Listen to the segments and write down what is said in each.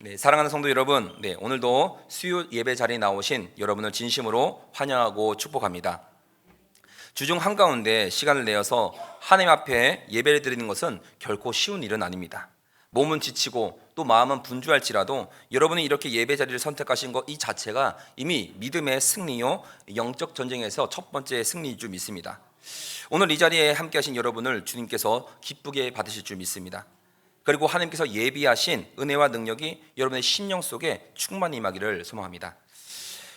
네, 사랑하는 성도 여러분, 오늘도 수요 예배 자리에 나오신 여러분을 진심으로 환영하고 축복합니다. 주중 한가운데 시간을 내어서 하나님 앞에 예배를 드리는 것은 결코 쉬운 일은 아닙니다. 몸은 지치고 또 마음은 분주할지라도 여러분이 이렇게 예배 자리를 선택하신 것 이 자체가 이미 믿음의 승리요, 영적 전쟁에서 첫 번째 승리인 줄 믿습니다. 오늘 이 자리에 함께 하신 여러분을 주님께서 기쁘게 받으실 줄 믿습니다. 그리고 하나님께서 예비하신 은혜와 능력이 여러분의 심령 속에 충만히 임하기를 소망합니다.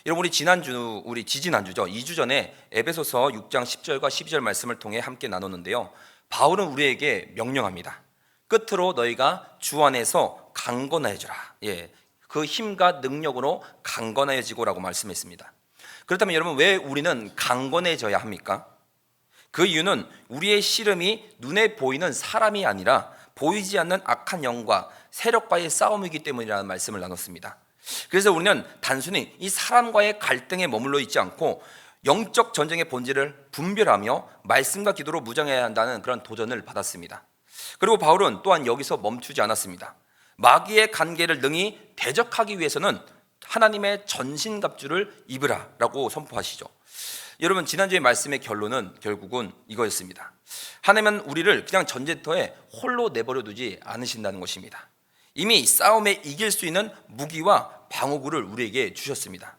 여러분, 우리 지지난주죠. 2주 전에 에베소서 6장 10절과 12절 말씀을 통해 함께 나눴는데요. 바울은 우리에게 명령합니다. 끝으로 너희가 주 안에서 강건해져라. 그 힘과 능력으로 강건해지고라고 말씀했습니다. 그렇다면 여러분, 왜 우리는 강건해져야 합니까? 그 이유는 우리의 씨름이 눈에 보이는 사람이 아니라 보이지 않는 악한 영과 세력과의 싸움이기 때문이라는 말씀을 나눴습니다. 그래서 우리는 단순히 이 사람과의 갈등에 머물러 있지 않고 영적 전쟁의 본질을 분별하며 말씀과 기도로 무장해야 한다는 그런 도전을 받았습니다. 그리고 바울은 또한 여기서 멈추지 않았습니다. 마귀의 간계를 능히 대적하기 위해서는 하나님의 전신갑주를 입으라 라고 선포하시죠. 여러분, 지난주의 말씀의 결론은 결국은 이거였습니다. 하나님은 우리를 그냥 전쟁터에 홀로 내버려 두지 않으신다는 것입니다. 이미 싸움에 이길 수 있는 무기와 방어구를 우리에게 주셨습니다.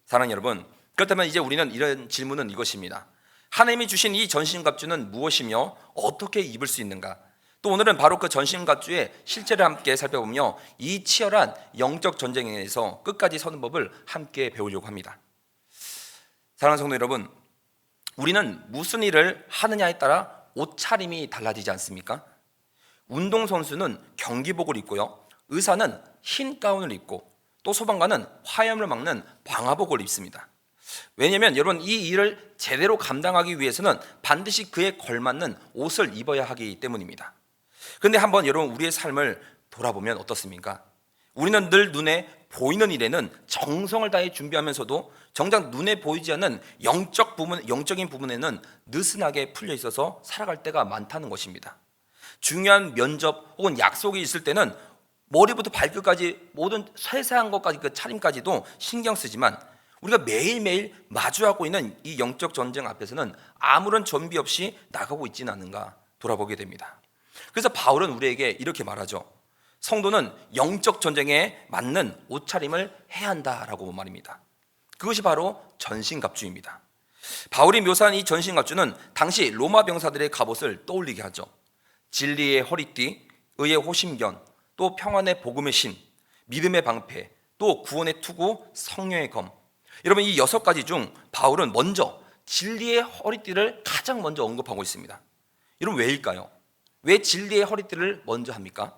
사랑하는 여러분, 그렇다면 이제 우리는 이런 질문은 이것입니다. 하나님이 주신 이 전신갑주는 무엇이며 어떻게 입을 수 있는가? 또 오늘은 바로 그 전신갑주의 실체를 함께 살펴보며 이 치열한 영적 전쟁에서 끝까지 서는 법을 함께 배우려고 합니다. 사랑하는 성도 여러분, 우리는 무슨 일을 하느냐에 따라 옷차림이 달라지지 않습니까? 운동선수는 경기복을 입고요, 의사는 흰 가운을 입고 또 소방관은 화염을 막는 방화복을 입습니다. 왜냐하면 여러분, 이 일을 제대로 감당하기 위해서는 반드시 그에 걸맞는 옷을 입어야 하기 때문입니다. 그런데 한번 여러분, 우리의 삶을 돌아보면 어떻습니까? 우리는 늘 눈에 보이는 일에는 정성을 다해 준비하면서도 정작 눈에 보이지 않는 영적인 부분에는 느슨하게 풀려 있어서 살아갈 때가 많다는 것입니다. 중요한 면접 혹은 약속이 있을 때는 머리부터 발끝까지 모든 세세한 것까지 그 차림까지도 신경 쓰지만 우리가 매일매일 마주하고 있는 이 영적 전쟁 앞에서는 아무런 준비 없이 나가고 있지는 않는가 돌아보게 됩니다. 그래서 바울은 우리에게 이렇게 말하죠. 성도는 영적 전쟁에 맞는 옷차림을 해야 한다라고 말입니다. 그것이 바로 전신갑주입니다. 바울이 묘사한 이 전신갑주는 당시 로마 병사들의 갑옷을 떠올리게 하죠. 진리의 허리띠, 의의 호심견, 또 평안의 복음의 신, 믿음의 방패, 또 구원의 투구, 성령의 검. 여러분, 이 6가지 중 바울은 먼저 진리의 허리띠를 가장 먼저 언급하고 있습니다. 여러분, 왜일까요? 왜 진리의 허리띠를 먼저 합니까?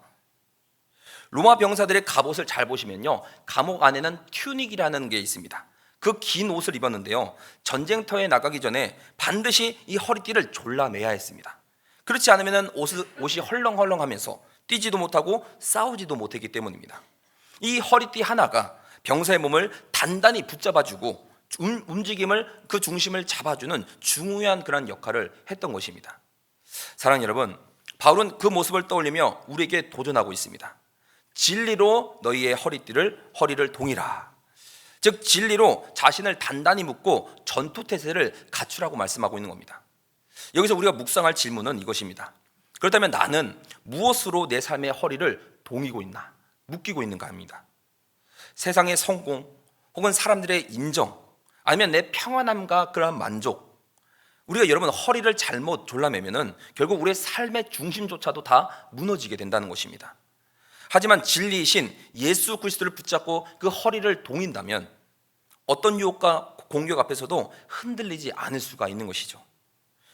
로마 병사들의 갑옷을 잘 보시면요, 감옥 안에는 튜닉이라는 게 있습니다. 그 긴 옷을 입었는데요, 전쟁터에 나가기 전에 반드시 이 허리띠를 졸라매야 했습니다. 그렇지 않으면 옷이 헐렁헐렁하면서 뛰지도 못하고 싸우지도 못했기 때문입니다. 이 허리띠 하나가 병사의 몸을 단단히 붙잡아주고 움직임을, 그 중심을 잡아주는 중요한 그런 역할을 했던 것입니다. 사랑하는 여러분, 바울은 그 모습을 떠올리며 우리에게 도전하고 있습니다. 진리로 너희의 허리를 동이라. 즉, 진리로 자신을 단단히 묶고 전투태세를 갖추라고 말씀하고 있는 겁니다. 여기서 우리가 묵상할 질문은 이것입니다. 그렇다면 나는 무엇으로 내 삶의 허리를 동이고 있나, 묶이고 있는가 합니다. 세상의 성공 혹은 사람들의 인정, 아니면 내 평안함과 그러한 만족, 우리가 여러분 허리를 잘못 졸라매면은 결국 우리의 삶의 중심조차도 다 무너지게 된다는 것입니다. 하지만 진리이신 예수 그리스도를 붙잡고 그 허리를 동인다면 어떤 유혹과 공격 앞에서도 흔들리지 않을 수가 있는 것이죠.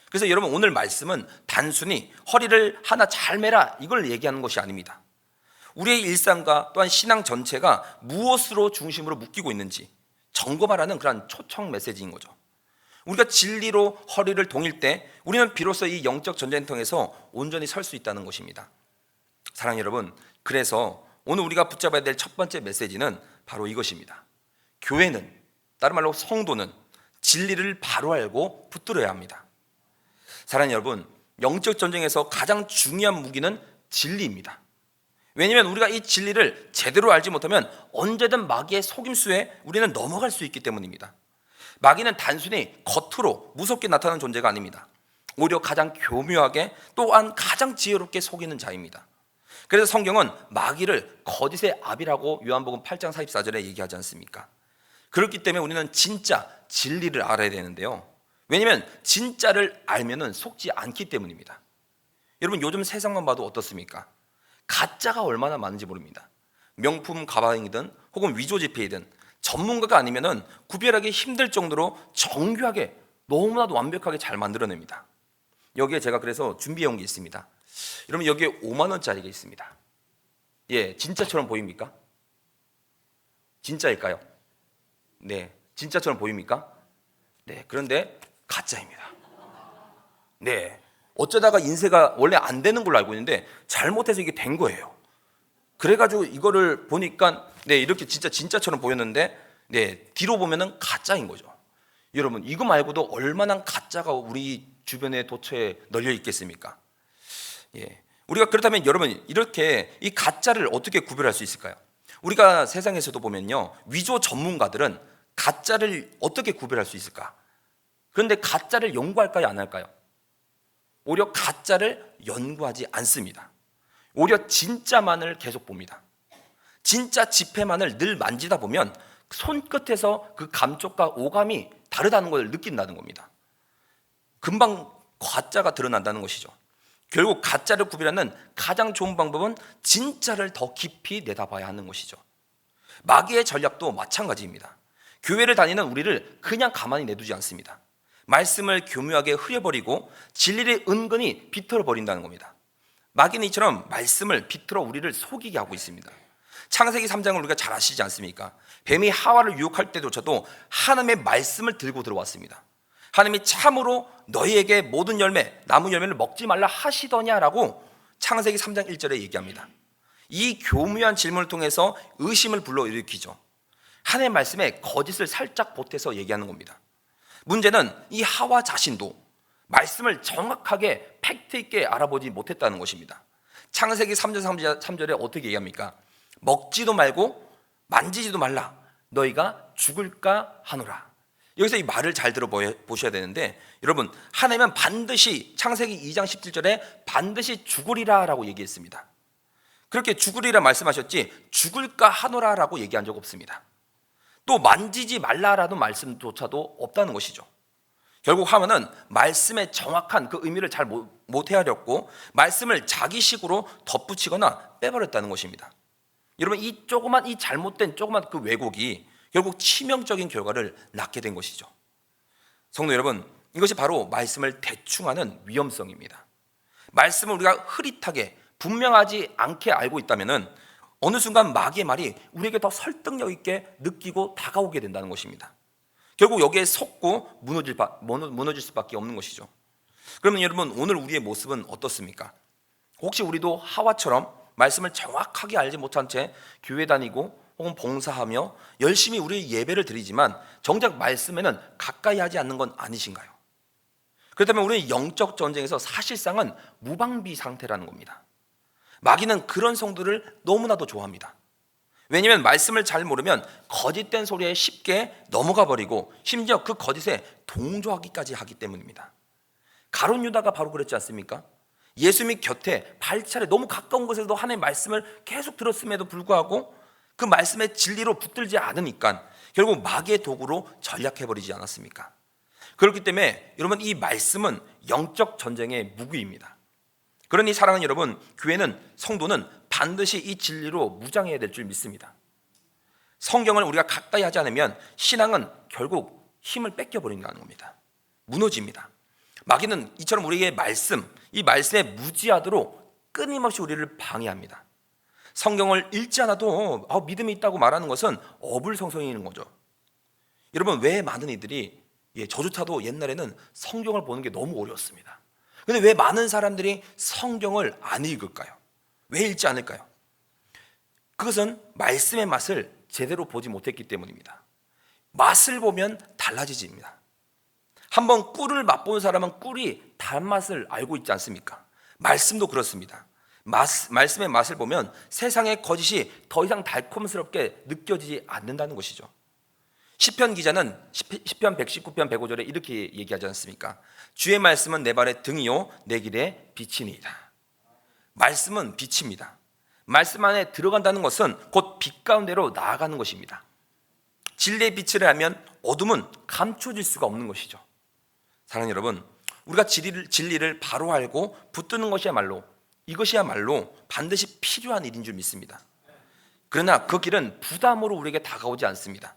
그래서 여러분, 오늘 말씀은 단순히 허리를 하나 잘 매라 이걸 얘기하는 것이 아닙니다. 우리의 일상과 또한 신앙 전체가 무엇으로 중심으로 묶이고 있는지 점검하라는 그런 초청 메시지인 거죠. 우리가 진리로 허리를 동일 때 우리는 비로소 이 영적 전쟁통에서 온전히 설 수 있다는 것입니다. 사랑하는 여러분, 그래서 오늘 우리가 붙잡아야 될 첫 번째 메시지는 바로 이것입니다. 교회는, 다른 말로 성도는 진리를 바로 알고 붙들어야 합니다. 사랑하는 여러분, 영적 전쟁에서 가장 중요한 무기는 진리입니다. 왜냐하면 우리가 이 진리를 제대로 알지 못하면 언제든 마귀의 속임수에 우리는 넘어갈 수 있기 때문입니다. 마귀는 단순히 겉으로 무섭게 나타나는 존재가 아닙니다. 오히려 가장 교묘하게 또한 가장 지혜롭게 속이는 자입니다. 그래서 성경은 마귀를 거짓의 아비라고 요한복음 8장 44절에 얘기하지 않습니까? 그렇기 때문에 우리는 진짜 진리를 알아야 되는데요. 왜냐하면 진짜를 알면은 속지 않기 때문입니다. 여러분 요즘 세상만 봐도 어떻습니까? 가짜가 얼마나 많은지 모릅니다. 명품 가방이든 혹은 위조 지폐이든 전문가가 아니면은 구별하기 힘들 정도로 정교하게 너무나도 완벽하게 잘 만들어냅니다. 여기에 제가 그래서 준비해 온 게 있습니다. 여러분 여기에 5만 원짜리가 있습니다. 예, 진짜처럼 보입니까? 진짜일까요? 네, 진짜처럼 보입니까? 네, 그런데 가짜입니다. 네, 어쩌다가 인쇄가 원래 안 되는 걸로 알고 있는데 잘못해서 이게 된 거예요. 그래가지고 이거를 보니까 네, 이렇게 진짜처럼 보였는데 네, 뒤로 보면은 가짜인 거죠. 여러분 이거 말고도 얼마나 가짜가 우리 주변에 도처에 널려 있겠습니까? 예, 우리가 그렇다면 여러분 이렇게 이 가짜를 어떻게 구별할 수 있을까요? 우리가 세상에서도 보면요, 위조 전문가들은 가짜를 어떻게 구별할 수 있을까? 그런데 가짜를 연구할까요, 안 할까요? 오히려 가짜를 연구하지 않습니다. 오히려 진짜만을 계속 봅니다. 진짜 지폐만을 늘 만지다 보면 손끝에서 그 감촉과 오감이 다르다는 걸 느낀다는 겁니다. 금방 가짜가 드러난다는 것이죠. 결국 가짜를 구별하는 가장 좋은 방법은 진짜를 더 깊이 내다봐야 하는 것이죠. 마귀의 전략도 마찬가지입니다. 교회를 다니는 우리를 그냥 가만히 내두지 않습니다. 말씀을 교묘하게 흐려버리고 진리를 은근히 비틀어버린다는 겁니다. 마귀는 이처럼 말씀을 비틀어 우리를 속이게 하고 있습니다. 창세기 3장을 우리가 잘 아시지 않습니까? 뱀이 하와를 유혹할 때조차도 하나님의 말씀을 들고 들어왔습니다. 하나님이 참으로 너희에게 모든 열매, 나무 열매를 먹지 말라 하시더냐라고 창세기 3장 1절에 얘기합니다. 이 교묘한 질문을 통해서 의심을 불러일으키죠. 하나님의 말씀에 거짓을 살짝 보태서 얘기하는 겁니다. 문제는 이 하와 자신도 말씀을 정확하게 팩트 있게 알아보지 못했다는 것입니다. 창세기 3장 3절에 어떻게 얘기합니까? 먹지도 말고 만지지도 말라, 너희가 죽을까 하노라. 여기서 이 말을 잘 들어보셔야 되는데, 여러분 하나님은 반드시 창세기 2장 17절에 반드시 죽으리라 라고 얘기했습니다. 그렇게 죽으리라 말씀하셨지 죽을까 하노라라고 얘기한 적 없습니다. 또 만지지 말라라는 말씀조차도 없다는 것이죠. 결국 하면은 말씀의 정확한 그 의미를 잘 못 헤아렸고 말씀을 자기식으로 덧붙이거나 빼버렸다는 것입니다. 여러분 이 조그만 이 잘못된 조그만 그 왜곡이 결국 치명적인 결과를 낳게 된 것이죠. 성도 여러분, 이것이 바로 말씀을 대충하는 위험성입니다. 말씀을 우리가 흐릿하게 분명하지 않게 알고 있다면은 어느 순간 마귀의 말이 우리에게 더 설득력 있게 느끼고 다가오게 된다는 것입니다. 결국 여기에 속고 무너질 수밖에 없는 것이죠. 그러면 여러분 오늘 우리의 모습은 어떻습니까? 혹시 우리도 하와처럼 말씀을 정확하게 알지 못한 채 교회 다니고 혹은 봉사하며 열심히 우리의 예배를 드리지만 정작 말씀에는 가까이 하지 않는 건 아니신가요? 그렇다면 우리는 영적 전쟁에서 사실상은 무방비 상태라는 겁니다. 마귀는 그런 성도를 너무나도 좋아합니다. 왜냐하면 말씀을 잘 모르면 거짓된 소리에 쉽게 넘어가 버리고 심지어 그 거짓에 동조하기까지 하기 때문입니다. 가룟 유다가 바로 그랬지 않습니까? 예수님 곁에 발차례 너무 가까운 곳에서도 하나님의 말씀을 계속 들었음에도 불구하고 그 말씀의 진리로 붙들지 않으니까 결국 마귀의 도구로 전략해버리지 않았습니까? 그렇기 때문에 여러분 이 말씀은 영적 전쟁의 무기입니다. 그러니 사랑하는 여러분, 교회는 성도는 반드시 이 진리로 무장해야 될 줄 믿습니다. 성경을 우리가 가까이 하지 않으면 신앙은 결국 힘을 뺏겨버린다는 겁니다. 무너집니다. 마귀는 이처럼 우리에게 이 말씀에 무지하도록 끊임없이 우리를 방해합니다. 성경을 읽지 않아도 믿음이 있다고 말하는 것은 어불성성인 거죠. 여러분 왜 많은 이들이 저조차도 옛날에는 성경을 보는 게 너무 어려웠습니다. 그런데 왜 많은 사람들이 성경을 안 읽을까요? 왜 읽지 않을까요? 그것은 말씀의 맛을 제대로 보지 못했기 때문입니다. 맛을 보면 달라지집니다. 한번 꿀을 맛본 사람은 꿀이 단맛을 알고 있지 않습니까? 말씀도 그렇습니다. 말씀의 맛을 보면 세상의 거짓이 더 이상 달콤스럽게 느껴지지 않는다는 것이죠. 시편 기자는 시편 119편 105절에 이렇게 얘기하지 않습니까? 주의 말씀은 내 발의 등이요 내 길의 빛이니이다. 말씀은 빛입니다. 말씀 안에 들어간다는 것은 곧 빛 가운데로 나아가는 것입니다. 진리의 빛을 하면 어둠은 감춰질 수가 없는 것이죠. 사랑하는 여러분, 우리가 진리를 바로 알고 붙드는 것이야말로 이것이야말로 반드시 필요한 일인 줄 믿습니다. 그러나 그 길은 부담으로 우리에게 다가오지 않습니다.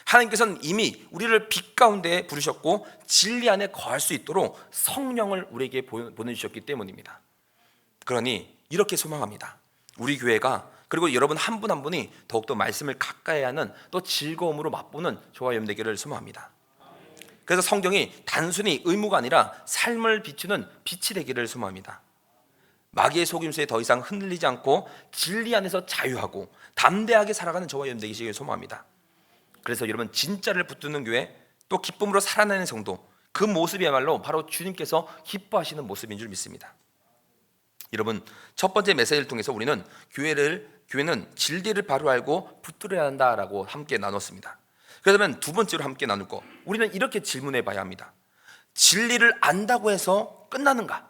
하나님께서는 이미 우리를 빛 가운데 부르셨고 진리 안에 거할 수 있도록 성령을 우리에게 보내주셨기 때문입니다. 그러니 이렇게 소망합니다. 우리 교회가 그리고 여러분 한 분 한 분이 더욱더 말씀을 가까이 하는 또 즐거움으로 맛보는 저와 여러분 되기를 소망합니다. 그래서 성경이 단순히 의무가 아니라 삶을 비추는 빛이 되기를 소망합니다. 마귀의 속임수에 더 이상 흔들리지 않고 진리 안에서 자유하고 담대하게 살아가는 저와 여러분 되시기를 소망합니다. 그래서 여러분 진짜를 붙드는 교회, 또 기쁨으로 살아내는 성도, 그 모습이야말로 바로 주님께서 기뻐하시는 모습인 줄 믿습니다. 여러분, 첫 번째 메시지를 통해서 우리는 교회는 진리를 바로 알고 붙들어야 한다라고 함께 나눴습니다. 그러면 두 번째로 함께 나눌 거, 우리는 이렇게 질문해 봐야 합니다. 진리를 안다고 해서 끝나는가?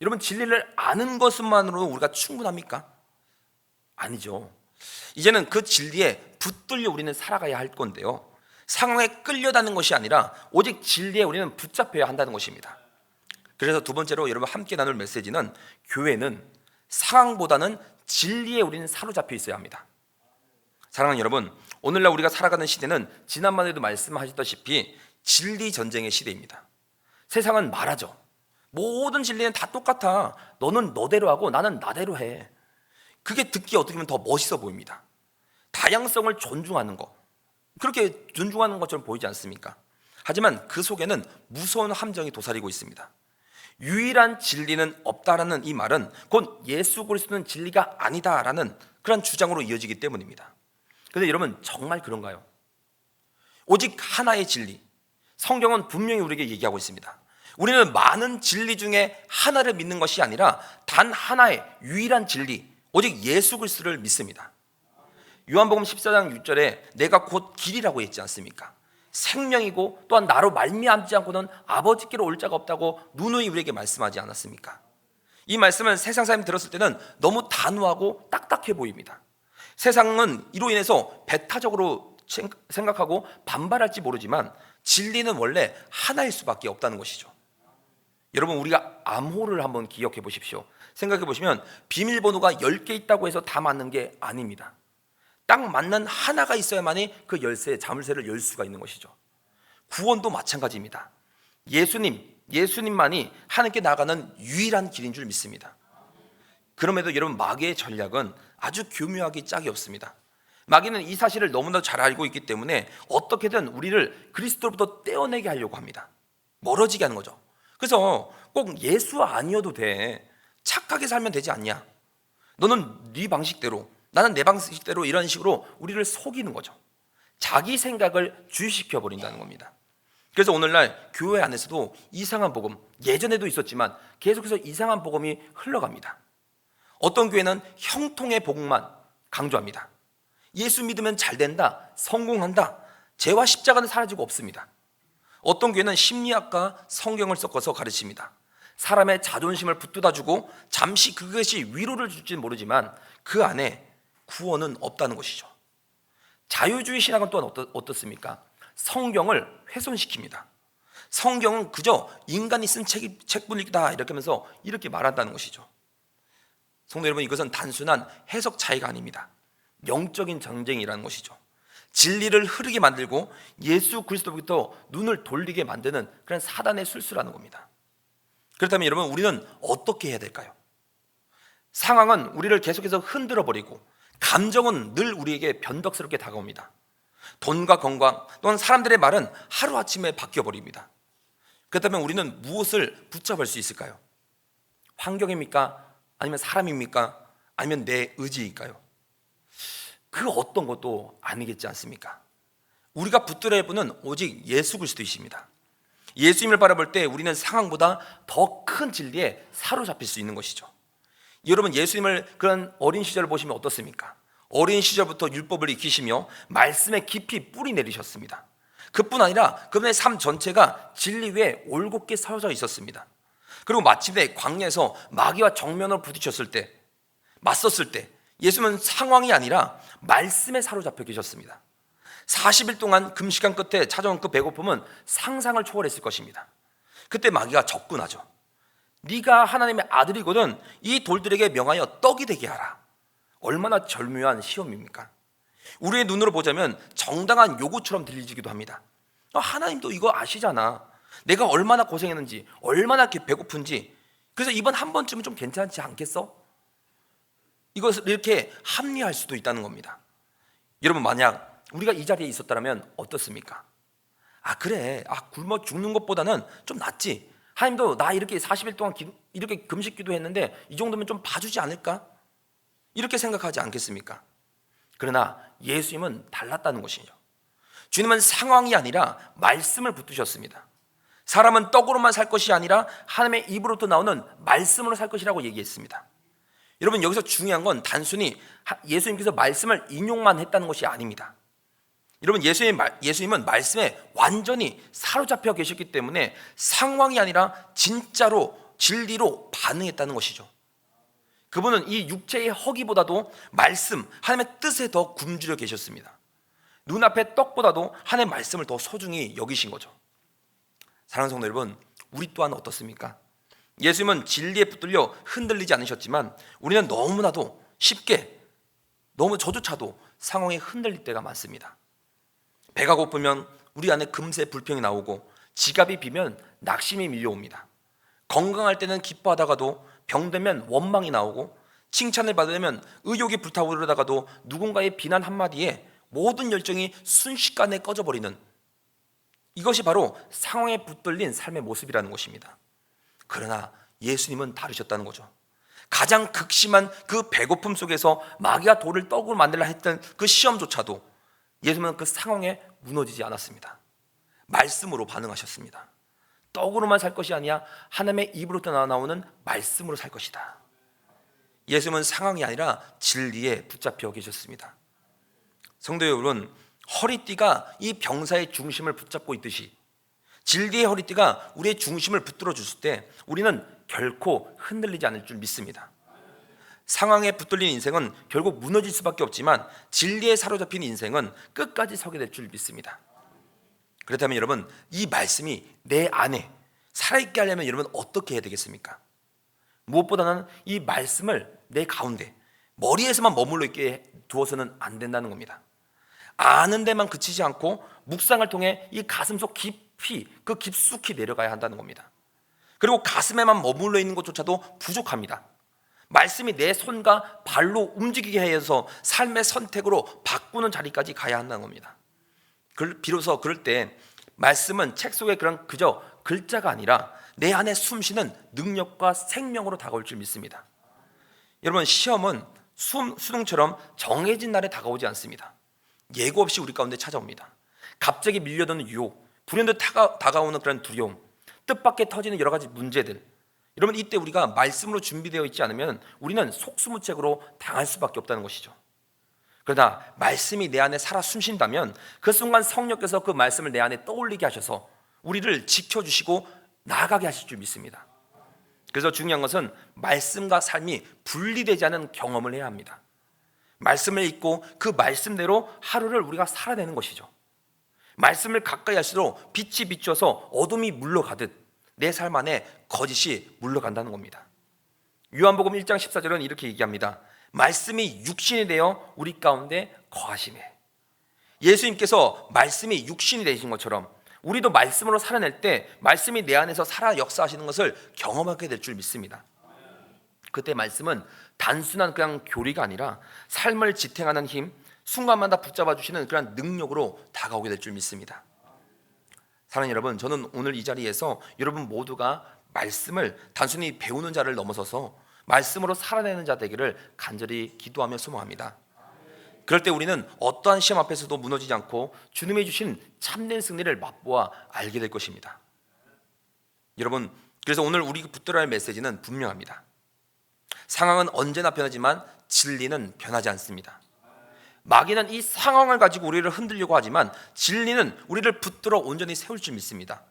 여러분, 진리를 아는 것만으로 우리가 충분합니까? 아니죠. 이제는 그 진리에 붙들려 우리는 살아가야 할 건데요, 상황에 끌려다는 것이 아니라 오직 진리에 우리는 붙잡혀야 한다는 것입니다. 그래서 두 번째로 여러분 함께 나눌 메시지는, 교회는 상황보다는 진리에 우리는 사로잡혀 있어야 합니다. 사랑하는 여러분, 오늘날 우리가 살아가는 시대는 지난번에도 말씀하셨다시피 진리 전쟁의 시대입니다. 세상은 말하죠. 모든 진리는 다 똑같아. 너는 너대로 하고 나는 나대로 해. 그게 듣기 어떻게 보면 더 멋있어 보입니다. 다양성을 존중하는 것, 그렇게 존중하는 것처럼 보이지 않습니까? 하지만 그 속에는 무서운 함정이 도사리고 있습니다. 유일한 진리는 없다라는 이 말은 곧 예수 그리스도는 진리가 아니다라는 그런 주장으로 이어지기 때문입니다. 그런데 여러분, 정말 그런가요? 오직 하나의 진리, 성경은 분명히 우리에게 얘기하고 있습니다. 우리는 많은 진리 중에 하나를 믿는 것이 아니라 단 하나의 유일한 진리, 오직 예수 그리스도를 믿습니다. 요한복음 14장 6절에 내가 곧 길이라고 했지 않습니까? 생명이고 또한 나로 말미암지 않고는 아버지께로 올 자가 없다고 누누이 우리에게 말씀하지 않았습니까? 이 말씀은 세상 사람이 들었을 때는 너무 단호하고 딱딱해 보입니다. 세상은 이로 인해서 배타적으로 생각하고 반발할지 모르지만 진리는 원래 하나일 수밖에 없다는 것이죠. 여러분, 우리가 암호를 한번 기억해 보십시오. 생각해 보시면 비밀번호가 10개 있다고 해서 다 맞는 게 아닙니다. 딱 맞는 하나가 있어야만이 그 열쇠, 자물쇠를 열 수가 있는 것이죠. 구원도 마찬가지입니다. 예수님만이 하나님께 나가는 유일한 길인 줄 믿습니다. 그럼에도 여러분, 마귀의 전략은 아주 교묘하기 짝이 없습니다. 마귀는 이 사실을 너무나 잘 알고 있기 때문에 어떻게든 우리를 그리스도로부터 떼어내게 하려고 합니다. 멀어지게 하는 거죠. 그래서 꼭 예수 아니어도 돼, 착하게 살면 되지 않냐, 너는 네 방식대로 나는 내 방식대로, 이런 식으로 우리를 속이는 거죠. 자기 생각을 주식시켜 버린다는 겁니다. 그래서 오늘날 교회 안에서도 이상한 복음, 예전에도 있었지만 계속해서 이상한 복음이 흘러갑니다. 어떤 교회는 형통의 복음만 강조합니다. 예수 믿으면 잘 된다, 성공한다, 죄와 십자가는 사라지고 없습니다. 어떤 교회는 심리학과 성경을 섞어서 가르칩니다. 사람의 자존심을 붙들어주고 잠시 그것이 위로를 줄지는 모르지만 그 안에 구원은 없다는 것이죠. 자유주의 신학은 또한 어떻습니까? 성경을 훼손시킵니다. 성경은 그저 인간이 쓴 책뿐이다 이렇게 하면서 이렇게 말한다는 것이죠. 성도 여러분, 이것은 단순한 해석 차이가 아닙니다. 영적인 전쟁이라는 것이죠. 진리를 흐르게 만들고 예수 그리스도부터 눈을 돌리게 만드는 그런 사단의 술수라는 겁니다. 그렇다면 여러분, 우리는 어떻게 해야 될까요? 상황은 우리를 계속해서 흔들어 버리고 감정은 늘 우리에게 변덕스럽게 다가옵니다. 돈과 건강 또는 사람들의 말은 하루아침에 바뀌어버립니다. 그렇다면 우리는 무엇을 붙잡을 수 있을까요? 환경입니까? 아니면 사람입니까? 아니면 내 의지일까요? 그 어떤 것도 아니겠지 않습니까? 우리가 붙들어야 할 분은 오직 예수 그리스도이십니다. 예수님을 바라볼 때 우리는 상황보다 더 큰 진리에 사로잡힐 수 있는 것이죠. 여러분 예수님을 그런 어린 시절을 보시면 어떻습니까? 어린 시절부터 율법을 익히시며 말씀에 깊이 뿌리 내리셨습니다. 그뿐 아니라 그분의 삶 전체가 진리 위에 올곧게 서져 있었습니다. 그리고 마침내 광야에서 마귀와 정면으로 부딪혔을 때, 맞섰을 때 예수님은 상황이 아니라 말씀에 사로잡혀 계셨습니다. 40일 동안 금식한 끝에 찾아온 그 배고픔은 상상을 초월했을 것입니다. 그때 마귀가 접근하죠. 네가 하나님의 아들이거든 이 돌들에게 명하여 떡이 되게 하라. 얼마나 절묘한 시험입니까? 우리의 눈으로 보자면 정당한 요구처럼 들리기도 합니다. 하나님도 이거 아시잖아. 내가 얼마나 고생했는지, 얼마나 배고픈지. 그래서 이번 한 번쯤은 좀 괜찮지 않겠어? 이것을 이렇게 합리화할 수도 있다는 겁니다. 여러분 만약 우리가 이 자리에 있었다면 어떻습니까? 그래, 굶어 죽는 것보다는 좀 낫지. 하나님도 나 이렇게 40일 동안 이렇게 금식 기도했는데 이 정도면 좀 봐주지 않을까? 이렇게 생각하지 않겠습니까? 그러나 예수님은 달랐다는 것이죠. 주님은 상황이 아니라 말씀을 붙드셨습니다. 사람은 떡으로만 살 것이 아니라 하나님의 입으로부터 나오는 말씀으로 살 것이라고 얘기했습니다. 여러분 여기서 중요한 건 단순히 예수님께서 말씀을 인용만 했다는 것이 아닙니다. 여러분 예수님은 말씀에 완전히 사로잡혀 계셨기 때문에 상황이 아니라 진짜로 진리로 반응했다는 것이죠. 그분은 이 육체의 허기보다도 말씀, 하나님의 뜻에 더 굶주려 계셨습니다. 눈앞의 떡보다도 하나님의 말씀을 더 소중히 여기신 거죠. 사랑하는 성도 여러분, 우리 또한 어떻습니까? 예수님은 진리에 붙들려 흔들리지 않으셨지만 우리는 너무나도 쉽게, 너무 저조차도 상황에 흔들릴 때가 많습니다. 배가 고프면 우리 안에 금세 불평이 나오고, 지갑이 비면 낙심이 밀려옵니다. 건강할 때는 기뻐하다가도 병되면 원망이 나오고, 칭찬을 받으려면 의욕이 불타오르다가도 누군가의 비난 한마디에 모든 열정이 순식간에 꺼져버리는, 이것이 바로 상황에 붙들린 삶의 모습이라는 것입니다. 그러나 예수님은 다르셨다는 거죠. 가장 극심한 그 배고픔 속에서 마귀가 돌을 떡으로 만들라 했던 그 시험조차도 예수님은 그 상황에 무너지지 않았습니다. 말씀으로 반응하셨습니다. 떡으로만 살 것이 아니라 하나님의 입으로부터 나오는 말씀으로 살 것이다. 예수님은 상황이 아니라 진리에 붙잡혀 계셨습니다. 성도 여러분, 허리띠가 이 병사의 중심을 붙잡고 있듯이 진리의 허리띠가 우리의 중심을 붙들어 줬을 때 우리는 결코 흔들리지 않을 줄 믿습니다. 상황에 붙들린 인생은 결국 무너질 수밖에 없지만 진리에 사로잡힌 인생은 끝까지 서게 될 줄 믿습니다. 그렇다면 여러분, 이 말씀이 내 안에 살아있게 하려면 여러분 어떻게 해야 되겠습니까? 무엇보다는 이 말씀을 내 가운데 머리에서만 머물러 있게 두어서는 안 된다는 겁니다. 아는 데만 그치지 않고 묵상을 통해 이 가슴속 깊이, 깊숙이 내려가야 한다는 겁니다. 그리고 가슴에만 머물러 있는 것조차도 부족합니다. 말씀이 내 손과 발로 움직이게 해서 삶의 선택으로 바꾸는 자리까지 가야 한다는 겁니다. 비로소 그럴 때 말씀은 책 속에 그저 글자가 아니라 내 안에 숨쉬는 능력과 생명으로 다가올 줄 믿습니다. 여러분, 시험은 수능처럼 정해진 날에 다가오지 않습니다. 예고 없이 우리 가운데 찾아옵니다. 갑자기 밀려드는 유혹, 불현듯 다가오는 그런 두려움, 뜻밖의 터지는 여러 가지 문제들. 여러분, 이때 우리가 말씀으로 준비되어 있지 않으면 우리는 속수무책으로 당할 수밖에 없다는 것이죠. 그러나 말씀이 내 안에 살아 숨쉰다면 그 순간 성령께서 그 말씀을 내 안에 떠올리게 하셔서 우리를 지켜주시고 나아가게 하실 줄 믿습니다. 그래서 중요한 것은 말씀과 삶이 분리되지 않은 경험을 해야 합니다. 말씀을 읽고 그 말씀대로 하루를 우리가 살아내는 것이죠. 말씀을 가까이 할수록 빛이 비춰서 어둠이 물러가듯 내 삶 안에 거짓이 물러간다는 겁니다. 요한복음 1장 14절은 이렇게 얘기합니다. 말씀이 육신이 되어 우리 가운데 거하시매. 예수님께서 말씀이 육신이 되신 것처럼 우리도 말씀으로 살아낼 때 말씀이 내 안에서 살아 역사하시는 것을 경험하게 될 줄 믿습니다. 그때 말씀은 단순한 그냥 교리가 아니라 삶을 지탱하는 힘, 순간마다 붙잡아 주시는 그런 능력으로 다가오게 될 줄 믿습니다. 사랑하는 여러분, 저는 오늘 이 자리에서 여러분 모두가 말씀을 단순히 배우는 자를 넘어서서 말씀으로 살아내는 자 되기를 간절히 기도하며 소망합니다. 그럴 때 우리는 어떠한 시험 앞에서도 무너지지 않고 주님이 주신 참된 승리를 맛보아 알게 될 것입니다. 여러분, 그래서 오늘 우리 붙들어야 할 메시지는 분명합니다. 상황은 언제나 변하지만 진리는 변하지 않습니다. 마귀는 이 상황을 가지고 우리를 흔들려고 하지만 진리는 우리를 붙들어 온전히 세울 줄 믿습니다.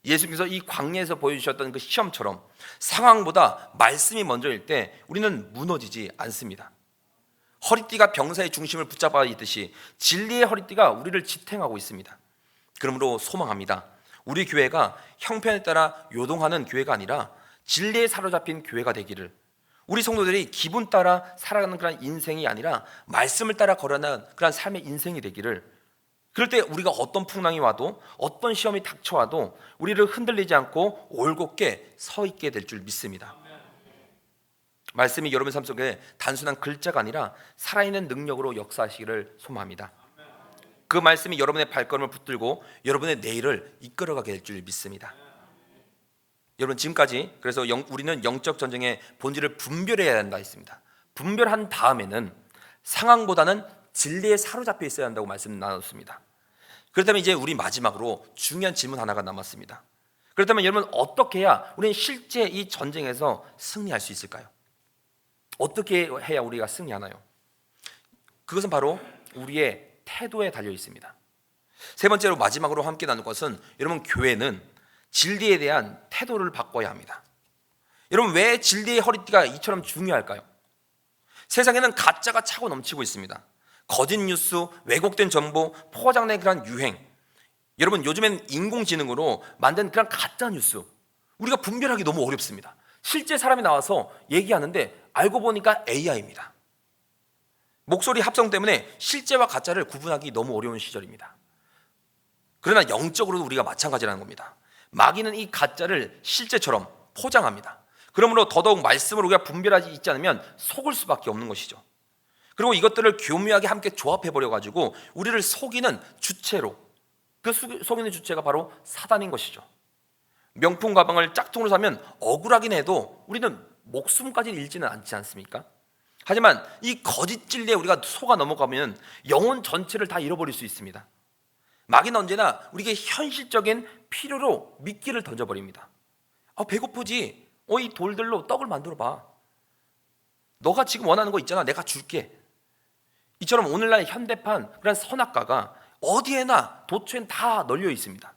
예수님께서 이 광야에서 보여주셨던 그 시험처럼 상황보다 말씀이 먼저일 때 우리는 무너지지 않습니다. 허리띠가 병사의 중심을 붙잡아 있듯이 진리의 허리띠가 우리를 지탱하고 있습니다. 그러므로 소망합니다. 우리 교회가 형편에 따라 요동하는 교회가 아니라 진리에 사로잡힌 교회가 되기를, 우리 성도들이 기분 따라 살아가는 그런 인생이 아니라 말씀을 따라 걸어가는 그런 삶의 인생이 되기를, 그럴 때 우리가 어떤 풍랑이 와도 어떤 시험이 닥쳐와도 우리를 흔들리지 않고 올곧게 서 있게 될 줄 믿습니다. 말씀이 여러분 삶 속에 단순한 글자가 아니라 살아있는 능력으로 역사하시기를 소망합니다. 그 말씀이 여러분의 발걸음을 붙들고 여러분의 내일을 이끌어가게 될 줄 믿습니다. 여러분, 지금까지 그래서 우리는 영적 전쟁의 본질을 분별해야 한다 했습니다. 분별한 다음에는 상황보다는 진리에 사로잡혀 있어야 한다고 말씀 나눴습니다. 그렇다면 이제 우리 마지막으로 중요한 질문 하나가 남았습니다. 그렇다면 여러분, 어떻게 해야 우리는 실제 이 전쟁에서 승리할 수 있을까요? 어떻게 해야 우리가 승리하나요? 그것은 바로 우리의 태도에 달려 있습니다. 세 번째로 마지막으로 함께 나눌 것은, 여러분, 교회는 진리에 대한 태도를 바꿔야 합니다. 여러분, 왜 진리의 허리띠가 이처럼 중요할까요? 세상에는 가짜가 차고 넘치고 있습니다. 거짓 뉴스, 왜곡된 정보, 포장된 그런 유행. 여러분, 요즘엔 인공지능으로 만든 그런 가짜 뉴스, 우리가 분별하기 너무 어렵습니다. 실제 사람이 나와서 얘기하는데 알고 보니까 AI입니다. 목소리 합성 때문에 실제와 가짜를 구분하기 너무 어려운 시절입니다. 그러나 영적으로도 우리가 마찬가지라는 겁니다. 마귀는 이 가짜를 실제처럼 포장합니다. 그러므로 더더욱 말씀을 우리가 분별하지 있지 않으면 속을 수밖에 없는 것이죠. 그리고 이것들을 교묘하게 함께 조합해버려 가지고 우리를 속이는 주체로, 그 속이는 주체가 바로 사단인 것이죠. 명품 가방을 짝퉁으로 사면 억울하긴 해도 우리는 목숨까지는 잃지는 않지 않습니까? 하지만 이 거짓 진리에 우리가 속아 넘어가면 영혼 전체를 다 잃어버릴 수 있습니다. 마귀는 언제나 우리에게 현실적인 필요로 미끼를 던져버립니다. 배고프지? 이 돌들로 떡을 만들어봐. 너가 지금 원하는 거 있잖아, 내가 줄게. 이처럼 오늘날 현대판 그런 선악과가 어디에나 도처엔 다 널려 있습니다.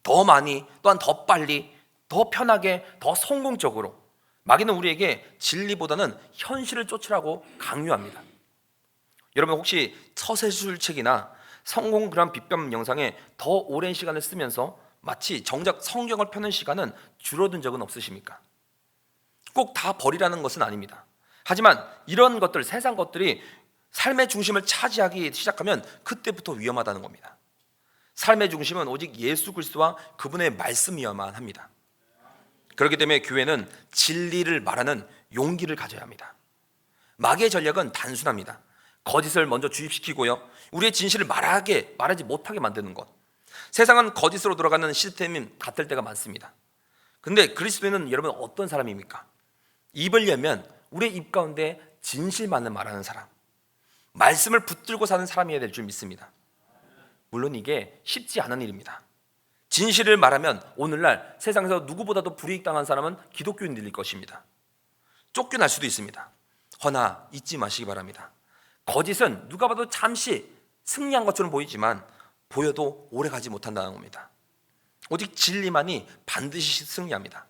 더 많이, 또한 더 빨리, 더 편하게, 더 성공적으로 마귀는 우리에게 진리보다는 현실을 쫓으라고 강요합니다. 여러분, 혹시 처세술책이나 성공 그런 빗병 영상에 더 오랜 시간을 쓰면서 마치 정작 성경을 펴는 시간은 줄어든 적은 없으십니까? 꼭 다 버리라는 것은 아닙니다. 하지만 이런 것들, 세상 것들이 삶의 중심을 차지하기 시작하면 그때부터 위험하다는 겁니다. 삶의 중심은 오직 예수 그리스도와 그분의 말씀이어야만 합니다. 그렇기 때문에 교회는 진리를 말하는 용기를 가져야 합니다. 마귀의 전략은 단순합니다. 거짓을 먼저 주입시키고요, 우리의 진실을 말하지 못하게 만드는 것. 세상은 거짓으로 돌아가는 시스템이 같을 때가 많습니다. 근데 그리스도인은 여러분 어떤 사람입니까? 입을 열면 우리의 입 가운데 진실만을 말하는 사람, 말씀을 붙들고 사는 사람이어야 될 줄 믿습니다. 물론 이게 쉽지 않은 일입니다. 진실을 말하면 오늘날 세상에서 누구보다도 불이익당한 사람은 기독교인들일 것입니다. 쫓겨날 수도 있습니다. 허나 잊지 마시기 바랍니다. 거짓은 누가 봐도 잠시 승리한 것처럼 보이지만 보여도 오래가지 못한다는 겁니다. 오직 진리만이 반드시 승리합니다.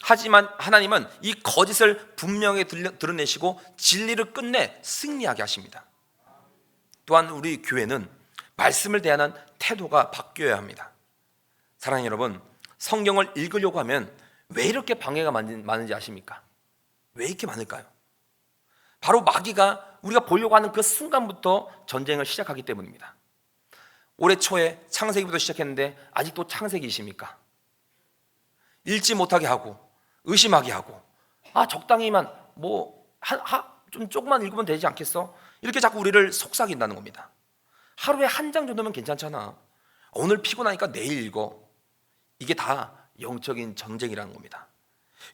하지만 하나님은 이 거짓을 분명히 드러내시고 진리를 끝내 승리하게 하십니다. 또한 우리 교회는 말씀을 대하는 태도가 바뀌어야 합니다. 사랑하는 여러분, 성경을 읽으려고 하면 왜 이렇게 방해가 많은지 아십니까? 왜 이렇게 많을까요? 바로 마귀가 우리가 보려고 하는 그 순간부터 전쟁을 시작하기 때문입니다. 올해 초에 창세기부터 시작했는데 아직도 창세기이십니까? 읽지 못하게 하고 의심하게 하고, 적당히만 좀 조금만 읽으면 되지 않겠어? 이렇게 자꾸 우리를 속삭인다는 겁니다. 하루에 한 장 정도면 괜찮잖아. 오늘 피곤하니까 내일 읽어. 이게 다 영적인 전쟁이라는 겁니다.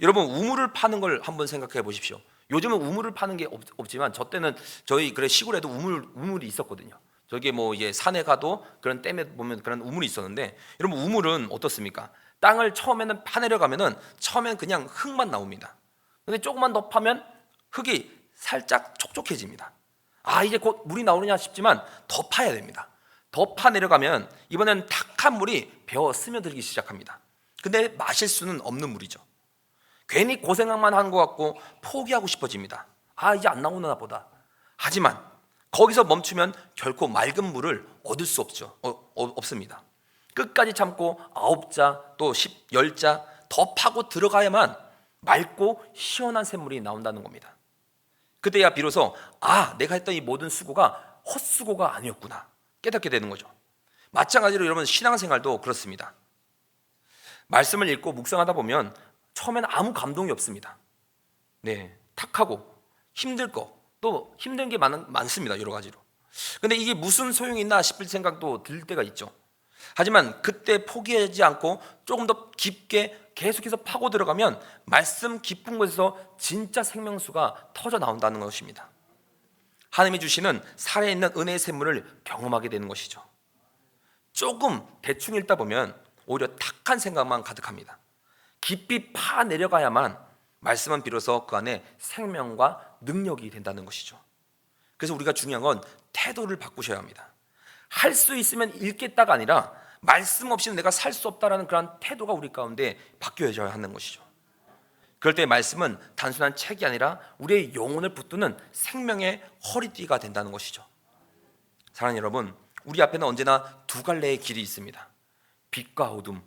여러분, 우물을 파는 걸 한번 생각해 보십시오. 요즘은 우물을 파는 게 없지만 저 때는 저희 시골에도 우물이 있었거든요. 저기 이제 산에 가도 그런 댐에 보면 그런 우물이 있었는데, 여러분 우물은 어떻습니까? 땅을 처음에는 파내려 가면은 처음엔 그냥 흙만 나옵니다. 근데 조금만 더 파면 흙이 살짝 촉촉해집니다. 이제 곧 물이 나오느냐 싶지만 더 파야 됩니다. 더 파 내려가면 이번엔 탁한 물이 배어 스며들기 시작합니다. 근데 마실 수는 없는 물이죠. 괜히 고생만 한 것 같고 포기하고 싶어집니다. 이제 안 나오나 보다. 하지만 거기서 멈추면 결코 맑은 물을 얻을 수 없습니다. 끝까지 참고 9자 또 10자 더 파고 들어가야만 맑고 시원한 샘물이 나온다는 겁니다. 그때야 비로소 내가 했던 이 모든 수고가 헛수고가 아니었구나 깨닫게 되는 거죠. 마찬가지로 여러분 신앙생활도 그렇습니다. 말씀을 읽고 묵상하다 보면 처음엔 아무 감동이 없습니다. 탁하고 힘들 또 힘든 게 많습니다. 여러 가지로. 근데 이게 무슨 소용이 있나 싶을 생각도 들 때가 있죠. 하지만 그때 포기하지 않고 조금 더 깊게 계속해서 파고 들어가면 말씀 깊은 곳에서 진짜 생명수가 터져 나온다는 것입니다. 하나님이 주시는 살아있는 은혜의 샘물을 경험하게 되는 것이죠. 조금 대충 읽다 보면 오히려 탁한 생각만 가득합니다. 깊이 파 내려가야만 말씀은 비로소 그 안에 생명과 능력이 된다는 것이죠. 그래서 우리가 중요한 건 태도를 바꾸셔야 합니다. 할 수 있으면 읽겠다가 아니라 말씀 없이는 내가 살 수 없다라는 그런 태도가 우리 가운데 바뀌어져야 하는 것이죠. 그럴 때 말씀은 단순한 책이 아니라 우리의 영혼을 붙드는 생명의 허리띠가 된다는 것이죠. 사랑하는 여러분, 우리 앞에는 언제나 두 갈래의 길이 있습니다. 빛과 어둠,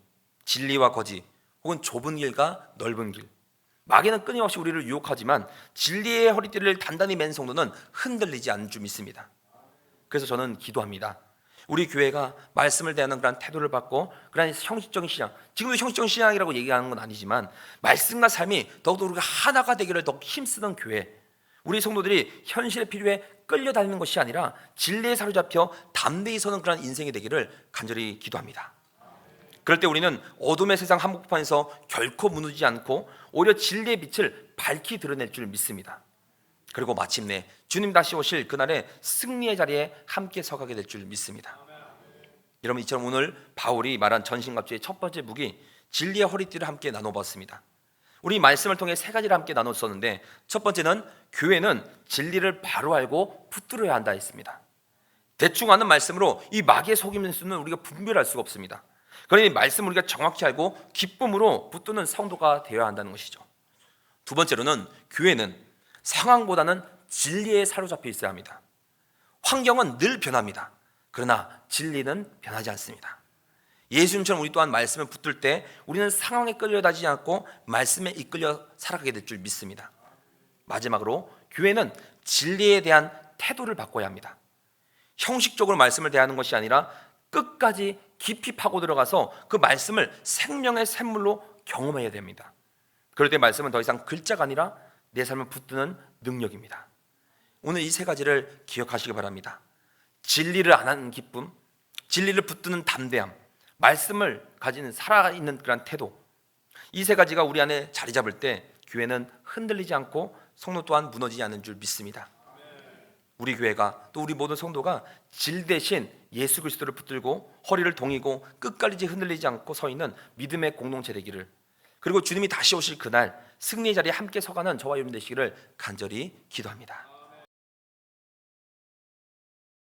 진리와 거짓, 혹은 좁은 길과 넓은 길. 마귀는 끊임없이 우리를 유혹하지만 진리의 허리띠를 단단히 맨 성도는 흔들리지 않는 줄 믿습니다. 그래서 저는 기도합니다. 우리 교회가 말씀을 대하는 그런 태도를 받고 그런 형식적인 신앙, 지금도 형식적인 신앙이라고 얘기하는 건 아니지만 말씀과 삶이 더욱더 우리가 하나가 되기를 더 힘쓰는 교회, 우리 성도들이 현실의 필요에 끌려다니는 것이 아니라 진리에 사로잡혀 담대히 서는 그런 인생이 되기를 간절히 기도합니다. 그럴 때 우리는 어둠의 세상 한복판에서 결코 무너지지 않고 오히려 진리의 빛을 밝히 드러낼 줄 믿습니다. 그리고 마침내 주님 다시 오실 그날의 승리의 자리에 함께 서가게 될 줄 믿습니다. 여러분, 이처럼 오늘 바울이 말한 전신갑주의 첫 번째 무기 진리의 허리띠를 함께 나눠봤습니다. 우리 말씀을 통해 세 가지를 함께 나눴었는데, 첫 번째는 교회는 진리를 바로 알고 붙들어야 한다 했습니다. 대충 아는 말씀으로 이 마귀의 속임수는 우리가 분별할 수가 없습니다. 그러니 말씀을 우리가 정확히 알고 기쁨으로 붙드는 성도가 되어야 한다는 것이죠. 두 번째로는 교회는 상황보다는 진리에 사로잡혀 있어야 합니다. 환경은 늘 변합니다. 그러나 진리는 변하지 않습니다. 예수님처럼 우리 또한 말씀을 붙들 때 우리는 상황에 끌려다니지 않고 말씀에 이끌려 살아가게 될 줄 믿습니다. 마지막으로 교회는 진리에 대한 태도를 바꿔야 합니다. 형식적으로 말씀을 대하는 것이 아니라 끝까지 깊이 파고 들어가서 그 말씀을 생명의 샘물로 경험해야 됩니다. 그럴 때 말씀은 더 이상 글자가 아니라 내 삶을 붙드는 능력입니다. 오늘 이 세 가지를 기억하시기 바랍니다. 진리를 안 하는 기쁨, 진리를 붙드는 담대함, 말씀을 가진 살아있는 그런 태도, 이 세 가지가 우리 안에 자리 잡을 때 교회는 흔들리지 않고 성도 또한 무너지지 않는 줄 믿습니다. 우리 교회가 또 우리 모든 성도가 질 대신 예수 그리스도를 붙들고 허리를 동이고 끝까지 흔들리지 않고 서 있는 믿음의 공동체 되기를, 그리고 주님이 다시 오실 그날 승리의 자리에 함께 서가는 저와 여러분 되시기를 간절히 기도합니다.